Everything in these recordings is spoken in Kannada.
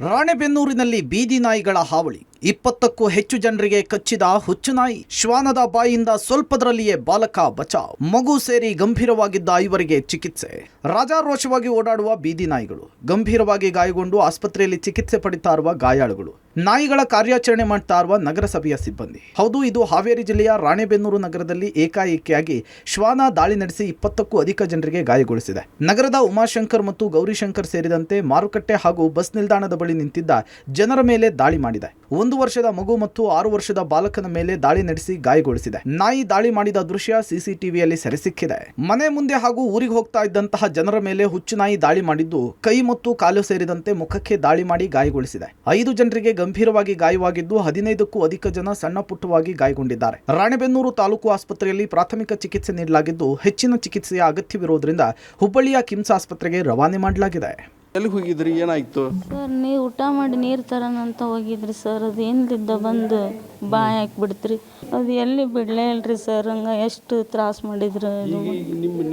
ರಾಣೆಬೆನ್ನೂರಿನಲ್ಲಿ ಬೀದಿ ನಾಯಿಗಳ ಹಾವಳಿ. 20ಕ್ಕೂ ಹೆಚ್ಚು ಜನರಿಗೆ ಕಚ್ಚಿದ ಹುಚ್ಚುನಾಯಿ. ಶ್ವಾನದ ಬಾಯಿಂದ ಸ್ವಲ್ಪದರಲ್ಲಿಯೇ ಬಾಲಕ ಬಚಾವ್. ಮಗು ಸೇರಿ ಗಂಭೀರವಾಗಿದ್ದ ಐವರಿಗೆ ಚಿಕಿತ್ಸೆ. ರಾಜಾರೋಷವಾಗಿ ಓಡಾಡುವ ಬೀದಿ ನಾಯಿಗಳು, ಗಂಭೀರವಾಗಿ ಗಾಯಗೊಂಡು ಆಸ್ಪತ್ರೆಯಲ್ಲಿ ಚಿಕಿತ್ಸೆ ಪಡಿತಾ ಇರುವ ಗಾಯಾಳುಗಳು, ನಾಯಿಗಳ ಕಾರ್ಯಾಚರಣೆ ಮಾಡ್ತಾ ಇರುವ ನಗರಸಭೆಯ ಸಿಬ್ಬಂದಿ. ಹೌದು, ಇದು ಹಾವೇರಿ ಜಿಲ್ಲೆಯ ರಾಣೆಬೆನ್ನೂರು ನಗರದಲ್ಲಿ ಏಕಾಏಕಿಯಾಗಿ ಶ್ವಾನ ದಾಳಿ ನಡೆಸಿ 20ಕ್ಕೂ ಅಧಿಕ ಜನರಿಗೆ ಗಾಯಗೊಳಿಸಿದೆ. ನಗರದ ಉಮಾಶಂಕರ್ ಮತ್ತು ಗೌರಿಶಂಕರ್ ಸೇರಿದಂತೆ ಮಾರುಕಟ್ಟೆ ಹಾಗೂ ಬಸ್ ನಿಲ್ದಾಣದ ಬಳಿ ನಿಂತಿದ್ದ ಜನರ ಮೇಲೆ ದಾಳಿ ಮಾಡಿದೆ. 1 ವರ್ಷದ ಮಗು ಮತ್ತು 6 ವರ್ಷದ ಬಾಲಕನ ಮೇಲೆ ದಾಳಿ ನಡೆಸಿ ಗಾಯಗೊಳಿಸಿದೆ. ನಾಯಿ ದಾಳಿ ಮಾಡಿದ ದೃಶ್ಯ ಸಿಸಿಟಿವಿಯಲ್ಲಿ ಸೆರೆ ಸಿಕ್ಕಿದೆ. ಮನೆ ಮುಂದೆ ಹಾಗೂ ಊರಿಗೆ ಹೋಗ್ತಾ ಇದ್ದಂತಹ ಜನರ ಮೇಲೆ ಹುಚ್ಚು ನಾಯಿ ದಾಳಿ ಮಾಡಿದ್ದು ಕೈ ಮತ್ತು ಕಾಲು ಸೇರಿದಂತೆ ಮುಖಕ್ಕೆ ದಾಳಿ ಮಾಡಿ ಗಾಯಗೊಳಿಸಿದೆ. 5 ಜನರಿಗೆ ಗಂಭೀರವಾಗಿ ಗಾಯವಾಗಿದ್ದು 15ಕ್ಕೂ ಅಧಿಕ ಜನ ಸಣ್ಣ ಪುಟ್ಟವಾಗಿ ಗಾಯಗೊಂಡಿದ್ದಾರೆ. ರಾಣೆಬೆನ್ನೂರು ತಾಲೂಕು ಆಸ್ಪತ್ರೆಯಲ್ಲಿ ಪ್ರಾಥಮಿಕ ಚಿಕಿತ್ಸೆ ನೀಡಲಾಗಿದ್ದು ಹೆಚ್ಚಿನ ಚಿಕಿತ್ಸೆಯ ಅಗತ್ಯವಿರುವುದರಿಂದ ಹುಬ್ಬಳ್ಳಿಯ ಕಿಮ್ಸ್ ಆಸ್ಪತ್ರೆಗೆ ರವಾನೆ ಮಾಡಲಾಗಿದೆ. ಎಲ್ಲಿ ಹೋಗಿದ್ರಿ, ಏನಾಯ್ತು ಸರ್? ನೀವು ಊಟ ಮಾಡಿ ನೀರು ತರೋಣಂತ ಹೋಗಿದ್ರಿ ಸರ್. ಅದು ಏನಿದ್ದ ಬಂದು ಬಾಯಿ ಹಾಕಿಬಿಡ್ತ್ರಿ. ಅದು ಎಲ್ಲಿ ಬಿಡಲೇ ಇಲ್ರಿ ಸರ್. ಹಂಗೆ ಎಷ್ಟು ತ್ರಾಸ ಮಾಡಿದ್ರು.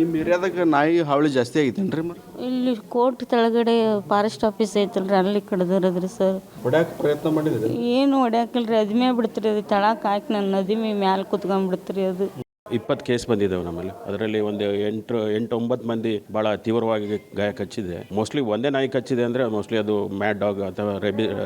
ನಿಮ್ಮ ಏರಿಯಾದಾಗ ನಾಯಿ ಹಾವಳಿ ಜಾಸ್ತಿ ಆಗೈತೇನ್ರಿ? ಇಲ್ಲಿ ಕೋರ್ಟ್ ಕೆಳಗಡೆ ಫಾರೆಸ್ಟ್ ಆಫೀಸ್ ಐತಲ್ರಿ, ಅಲ್ಲಿ ಕಡ್ದಿರೋದ್ರಿ ಸರ್. ಹೊಡ್ಯಾಕ ಪ್ರಯತ್ನ ಮಾಡಿದ್ರಿ? ಏನು ಹೊಡ್ಯಾಕಿಲ್ರಿ, ಅದ್ಮೇ ಬಿಡ್ತೀರಿ. ಅದು ತಳಕ್ಕೆ ಹಾಕಿ ನನ್ನ ನದಿಮೆ ಮ್ಯಾಲೆ ಕುತ್ಕೊಂಡ್ಬಿಡ್ತೀರಿ. ಅದು 20 ಕೇಸ್ ಬಂದಿದ್ದಾವೆ ನಮ್ಮಲ್ಲಿ. ಅದರಲ್ಲಿ ಒಂದು 8-9 ಮಂದಿ ಭಾಳ ತೀವ್ರವಾಗಿ ಗಾಯ ಕಚ್ಚಿದೆ. ಮೋಸ್ಟ್ಲಿ ಒಂದೇ ನಾಯಿ ಕಚ್ಚಿದೆ ಅಂದರೆ ಮೋಸ್ಟ್ಲಿ ಅದು ಮ್ಯಾಡ್ ಡಾಗ್ ಅಥವಾ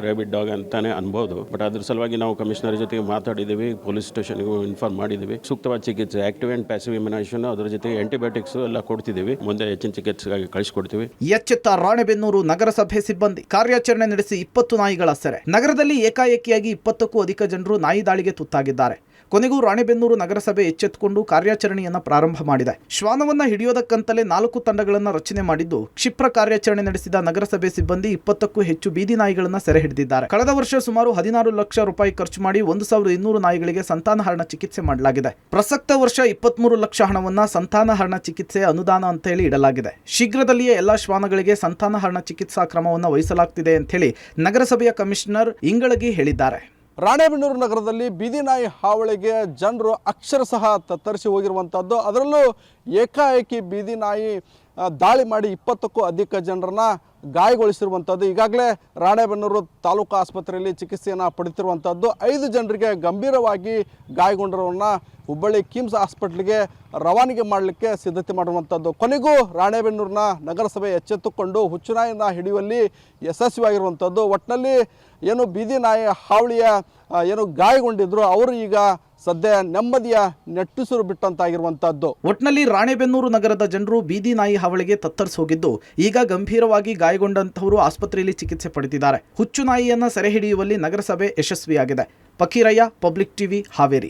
ರೇಬಿಡ್ ಡಾಗ್ ಅಂತಾನೆ ಅನ್ಬೋದು. ಬಟ್ ಅದ್ರ ಸಲುವಾಗಿ ನಾವು ಕಮಿಷನರ್ ಜೊತೆಗೆ ಮಾತಾಡಿದ್ದೀವಿ, ಪೊಲೀಸ್ ಸ್ಟೇಷನ್ಗೂ ಇನ್ಫಾರ್ಮ್ ಮಾಡಿದ್ದೀವಿ. ಸೂಕ್ತವಾದ ಚಿಕಿತ್ಸೆ, ಆಕ್ಟಿವ್ ಆ್ಯಂಡ್ ಪ್ಯಾಸಿವ್ ಇಮ್ಯುನೈಸೇಷನ್, ಅದರ ಜೊತೆಗೆ ಆಂಟಿಬಯೋಟಿಕ್ಸ್ ಎಲ್ಲ ಕೊಡ್ತಿದ್ದೀವಿ. ಮುಂದೆ ಹೆಚ್ಚಿನ ಚಿಕಿತ್ಸೆಗಾಗಿ ಕಳಿಸ್ಕೊಡ್ತೀವಿ. ಎಚ್ಚೆತ್ತ ರಾಣೆಬೆನ್ನೂರು ನಗರಸಭೆ ಸಿಬ್ಬಂದಿ ಕಾರ್ಯಾಚರಣೆ ನಡೆಸಿ 20 ನಾಯಿಗಳ ಸೆರೆ. ನಗರದಲ್ಲಿ ಏಕಾಏಕಿಯಾಗಿ 20ಕ್ಕೂ ಅಧಿಕ ಜನರು ನಾಯಿ ದಾಳಿಗೆ ತುತ್ತಾಗಿದ್ದಾರೆ. ಕೊನೆಗೂ ರಾಣೆಬೆನ್ನೂರು ನಗರಸಭೆ ಎಚ್ಚೆತ್ತುಕೊಂಡು ಕಾರ್ಯಾಚರಣೆಯನ್ನು ಪ್ರಾರಂಭ ಮಾಡಿದೆ. ಶ್ವಾನವನ್ನ ಹಿಡಿಯೋದಕ್ಕಂತಲೇ 4 ತಂಡಗಳನ್ನು ರಚನೆ ಮಾಡಿದ್ದು ಕ್ಷಿಪ್ರ ಕಾರ್ಯಾಚರಣೆ ನಡೆಸಿದ ನಗರಸಭೆ ಸಿಬ್ಬಂದಿ 20ಕ್ಕೂ ಹೆಚ್ಚು ಬೀದಿ ನಾಯಿಗಳನ್ನು ಸೆರೆ ಹಿಡಿದಿದ್ದಾರೆ. ಕಳೆದ ವರ್ಷ ಸುಮಾರು 16 ಲಕ್ಷ ರೂಪಾಯಿ ಖರ್ಚು ಮಾಡಿ 1200 ನಾಯಿಗಳಿಗೆ ಸಂತಾನಹರಣ ಚಿಕಿತ್ಸೆ ಮಾಡಲಾಗಿದೆ. ಪ್ರಸಕ್ತ ವರ್ಷ 23 ಲಕ್ಷ ಹಣವನ್ನ ಸಂತಾನಹರಣ ಚಿಕಿತ್ಸೆ ಅನುದಾನ ಅಂತ ಹೇಳಿ ಇಡಲಾಗಿದೆ. ಶೀಘ್ರದಲ್ಲಿಯೇ ಎಲ್ಲಾ ಶ್ವಾನಗಳಿಗೆ ಸಂತಾನಹರಣ ಚಿಕಿತ್ಸಾ ಕ್ರಮವನ್ನು ವಹಿಸಲಾಗುತ್ತಿದೆ ಅಂತ ಹೇಳಿ ನಗರಸಭೆಯ ಕಮಿಷನರ್ ಇಂಗಳಗಿ ಹೇಳಿದ್ದಾರೆ. ರಾಣೆಬೆನ್ನೂರು ನಗರದಲ್ಲಿ ಬೀದಿ ನಾಯಿ ಹಾವಳಿಗೆ ಜನರು ಅಕ್ಷರಶಃ ತತ್ತರಿಸಿ ಹೋಗಿರುವಂಥದ್ದು. ಅದರಲ್ಲೂ ಏಕಾಏಕಿ ಬೀದಿ ನಾಯಿ ದಾಳಿ ಮಾಡಿ 20ಕ್ಕೂ ಅಧಿಕ ಜನರನ್ನ ಗಾಯಗೊಳಿಸಿರುವಂಥದ್ದು. ಈಗಾಗಲೇ ರಾಣೆಬೆನ್ನೂರು ತಾಲೂಕು ಆಸ್ಪತ್ರೆಯಲ್ಲಿ ಚಿಕಿತ್ಸೆಯನ್ನು ಪಡೆದಿರುವಂಥದ್ದು. 5 ಜನರಿಗೆ ಗಂಭೀರವಾಗಿ ಗಾಯಗೊಂಡರವನ್ನ ಹುಬ್ಬಳ್ಳಿ ಕಿಮ್ಸ್ ಹಾಸ್ಪಿಟ್ಲಿಗೆ ರವಾನಿಗೆ ಮಾಡಲಿಕ್ಕೆ ಸಿದ್ಧತೆ ಮಾಡುವಂಥದ್ದು. ಕೊನೆಗೂ ರಾಣೆಬೆನ್ನೂರಿನ ನಗರಸಭೆ ಎಚ್ಚೆತ್ತುಕೊಂಡು ಹುಚ್ಚುನಾಯಿನ ಹಿಡಿಯುವಲ್ಲಿ ಯಶಸ್ವಿಯಾಗಿರುವಂಥದ್ದು. ಒಟ್ಟಿನಲ್ಲಿ ಏನು ಬೀದಿ ನಾಯಿ ಹಾವಳಿಯ ಏನು ಗಾಯಗೊಂಡಿದ್ರು ಅವರು ಈಗ ಸದ್ಯ ನೆಮ್ಮದಿಯ ನೆಟ್ಟುಸಿರು ಬಿಟ್ಟಂತಾಗಿರುವಂತದ್ದು. ಒಟ್ನಲ್ಲಿ ರಾಣೆಬೆನ್ನೂರು ನಗರದ ಜನರು ಬೀದಿ ನಾಯಿ ಹಾವಳಿಗೆ ತತ್ತರಿಸಿ ಹೋಗಿದ್ದು ಈಗ ಗಂಭೀರವಾಗಿ ಗಾಯಗೊಂಡಂತಹವರು ಆಸ್ಪತ್ರೆಯಲ್ಲಿ ಚಿಕಿತ್ಸೆ ಪಡೆದಿದ್ದಾರೆ. ಹುಚ್ಚು ನಾಯಿಯನ್ನ ಸೆರೆ ಹಿಡಿಯುವಲ್ಲಿ ನಗರಸಭೆ ಯಶಸ್ವಿಯಾಗಿದೆ. Fakirayya, public TV, Haveri.